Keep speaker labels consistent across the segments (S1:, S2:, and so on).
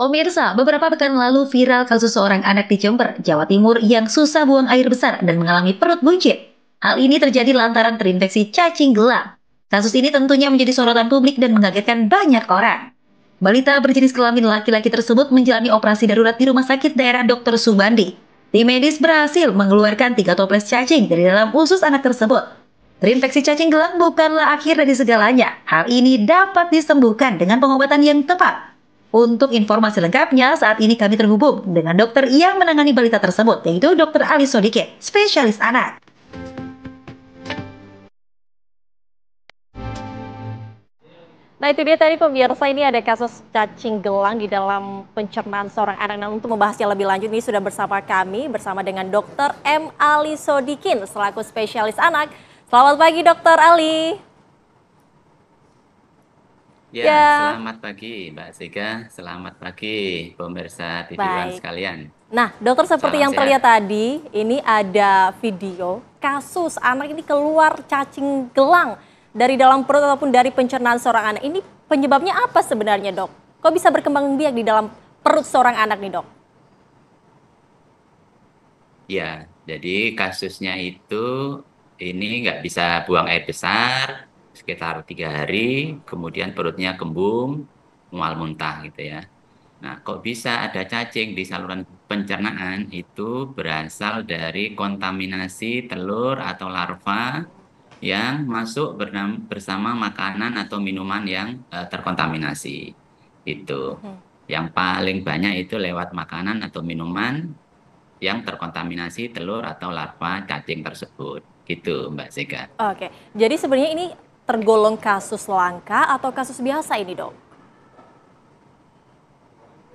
S1: Pemirsa, beberapa pekan lalu viral kasus seorang anak di Jember, Jawa Timur yang susah buang air besar dan mengalami perut buncit. Hal ini terjadi lantaran terinfeksi cacing gelang. Kasus ini tentunya menjadi sorotan publik dan mengagetkan banyak orang. Balita berjenis kelamin laki-laki tersebut menjalani operasi darurat di Rumah Sakit Daerah Dr. Subandi. Tim medis berhasil mengeluarkan 3 toples cacing dari dalam usus anak tersebut. Terinfeksi cacing gelang bukanlah akhir dari segalanya. Hal ini dapat disembuhkan dengan pengobatan yang tepat. Untuk informasi lengkapnya, saat ini kami terhubung dengan dokter yang menangani balita tersebut, yaitu Dr. Ali Sodikin, spesialis anak.
S2: Nah itu dia tadi pemirsa, ini ada kasus cacing gelang di dalam pencernaan seorang anak. Nah untuk membahasnya lebih lanjut ini sudah bersama kami, bersama dengan Dr. M. Ali Sodikin selaku spesialis anak. Selamat pagi Dr. Ali.
S3: Ya,
S2: Ya,
S3: selamat pagi Mbak Sega, selamat pagi pemirsa TV One
S2: baik.
S3: sekalian.
S2: Nah dokter, seperti
S3: Salam
S2: yang
S3: sehat.
S2: terlihat tadi, ini ada video kasus anak ini keluar cacing gelang dari dalam perut ataupun dari pencernaan seorang anak. Ini penyebabnya apa sebenarnya dok? Kok bisa berkembang biak di dalam perut seorang anak nih dok?
S3: Ya, jadi kasusnya itu ini nggak bisa buang air besar sekitar 3 hari, kemudian perutnya kembung, mual muntah gitu ya. Nah, kok bisa ada cacing di saluran pencernaan itu berasal dari kontaminasi telur atau larva yang masuk bersama makanan atau minuman yang terkontaminasi. Itu. Yang paling banyak itu lewat makanan atau minuman yang terkontaminasi telur atau larva cacing tersebut. Gitu, Mbak Sega.
S2: Oke, jadi sebenarnya ini tergolong kasus langka atau kasus biasa ini dok?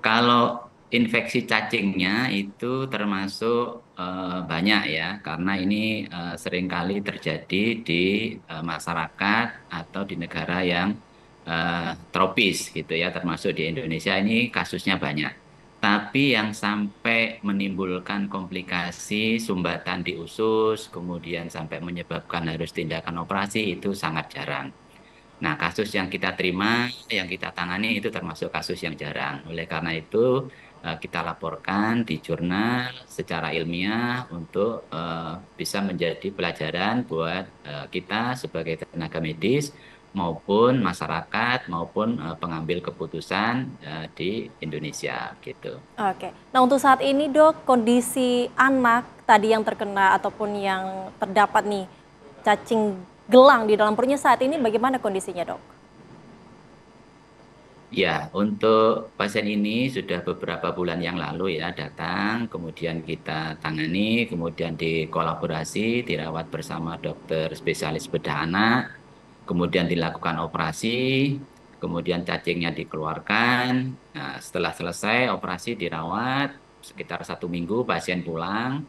S3: Kalau infeksi cacingnya itu termasuk banyak ya, karena ini seringkali terjadi di masyarakat atau di negara yang tropis gitu ya, termasuk di Indonesia ini kasusnya banyak. Tapi yang sampai menimbulkan komplikasi sumbatan di usus, kemudian sampai menyebabkan harus tindakan operasi itu sangat jarang. Nah, kasus yang kita terima, yang kita tangani itu termasuk kasus yang jarang. Oleh karena itu, kita laporkan di jurnal secara ilmiah untuk bisa menjadi pelajaran buat kita sebagai tenaga medis maupun masyarakat maupun pengambil keputusan di Indonesia gitu.
S2: Oke, nah untuk saat ini dok, kondisi anak tadi yang terkena ataupun yang terdapat nih cacing gelang di dalam perutnya saat ini bagaimana kondisinya dok?
S3: Ya, untuk pasien ini sudah beberapa bulan yang lalu ya datang, kemudian kita tangani, kemudian dikolaborasi, dirawat bersama dokter spesialis bedah anak, kemudian dilakukan operasi, kemudian cacingnya dikeluarkan. Nah, setelah selesai operasi dirawat, sekitar 1 minggu pasien pulang.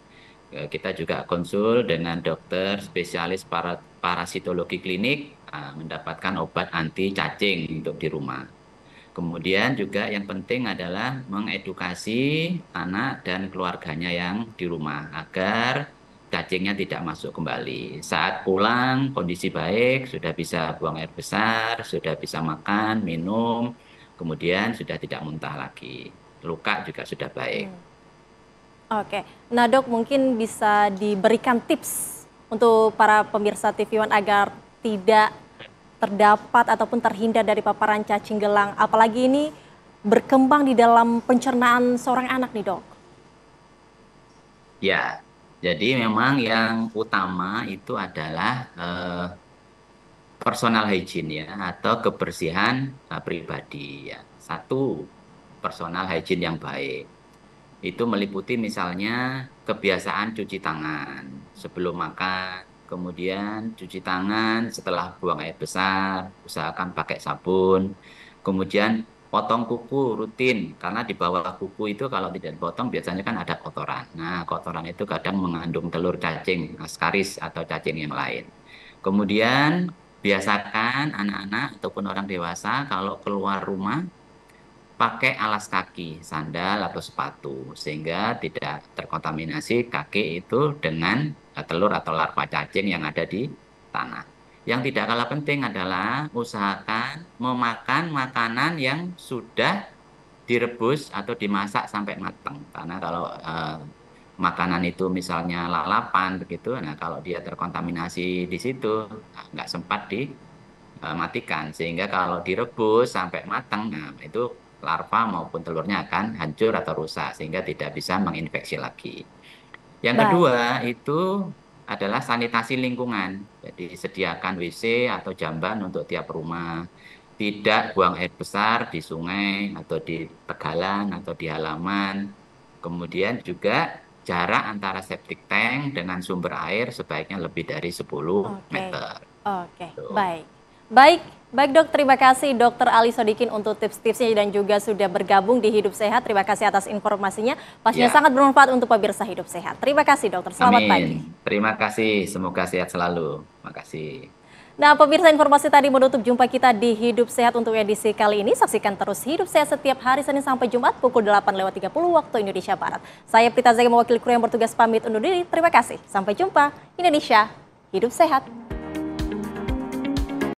S3: Kita juga konsul dengan dokter spesialis parasitologi klinik, mendapatkan obat anti cacing untuk di rumah. Kemudian juga yang penting adalah mengedukasi anak dan keluarganya yang di rumah agar cacingnya tidak masuk kembali. Saat pulang kondisi baik, sudah bisa buang air besar, sudah bisa makan, minum, kemudian sudah tidak muntah lagi. Luka juga sudah baik.
S2: Oke, nah dok mungkin bisa diberikan tips untuk para pemirsa TV One agar tidak terdapat ataupun terhindar dari paparan cacing gelang, apalagi ini berkembang di dalam pencernaan seorang anak nih dok.
S3: Ya, jadi memang yang utama itu adalah personal hygiene ya atau kebersihan pribadi ya. Satu, personal hygiene yang baik. Itu meliputi misalnya kebiasaan cuci tangan sebelum makan, kemudian cuci tangan setelah buang air besar, usahakan pakai sabun. Kemudian potong kuku rutin karena di bawah kuku itu kalau tidak dipotong biasanya kan ada kotoran. Nah, kotoran itu kadang mengandung telur cacing, askaris atau cacing yang lain. Kemudian biasakan anak-anak ataupun orang dewasa kalau keluar rumah pakai alas kaki, sandal atau sepatu, sehingga tidak terkontaminasi kaki itu dengan telur atau larva cacing yang ada di tanah. Yang tidak kalah penting adalah usahakan memakan makanan yang sudah direbus atau dimasak sampai matang. Karena kalau makanan itu misalnya lalapan begitu, nah kalau dia terkontaminasi di situ, nah, nggak sempat dimatikan. Sehingga kalau direbus sampai matang, nah itu larva maupun telurnya akan hancur atau rusak, sehingga tidak bisa menginfeksi lagi. Yang
S2: Baik,
S3: kedua itu adalah sanitasi lingkungan. Jadi sediakan WC atau jamban untuk tiap rumah. Tidak buang air besar di sungai atau di tegalan atau di halaman. Kemudian juga jarak antara septic tank dengan sumber air sebaiknya lebih dari 10
S2: oke,
S3: meter.
S2: oke,
S3: Tuh.
S2: baik. Baik, baik dok, terima kasih Dokter Ali Sodikin untuk tips-tipsnya dan juga sudah bergabung di Hidup Sehat. Terima kasih atas informasinya. Pastinya
S3: Ya,
S2: sangat bermanfaat untuk pemirsa Hidup Sehat. Terima kasih dokter, selamat
S3: amin.
S2: pagi.
S3: Terima kasih. Semoga sehat selalu. Makasih.
S2: Nah, pemirsa informasi tadi menutup jumpa kita di Hidup Sehat untuk edisi kali ini. Saksikan terus Hidup Sehat setiap hari Senin sampai Jumat pukul 8:30 waktu Indonesia Barat. Saya Prita Zaki mewakili kru yang bertugas pamit undur diri. Terima kasih. Sampai jumpa. Indonesia, hidup sehat.